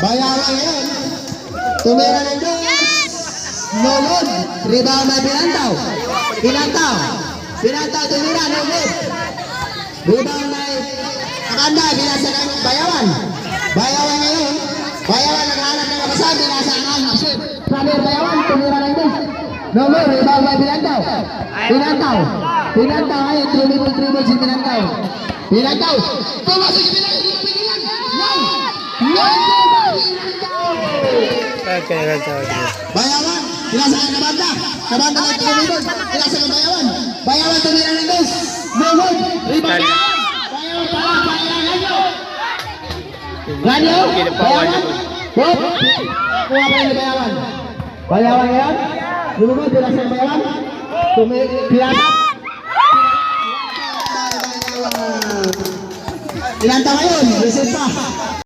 Bayawan ngayon. Tumira ng dos. Nolod. Rebound na Pinantaw. Pinantaw tumira. No good. Rebound na Akanda. Binasa ng Bayawan. Bayawan ngayon. Bayawan naghahanap ng kapasal. Binasa ang shoot. Sabi Bayawan. Tumira ng dos. No good. Rebound na Pinantaw ngayon. Dribble si Pinantaw. Pumasok si Pinantaw. Bayawan, pinasakan na banda ng tumibol, pinasakan Bayawan. Bayawan tumira ng dos. No good. Rebound. Bayawan pala, Ranyo. Bayawan. Hop. Kuha pa ni Bayawan. Bayawan ngayon. Lumubog, pinasakan Bayawan. Pinantaw ngayon, reset pa.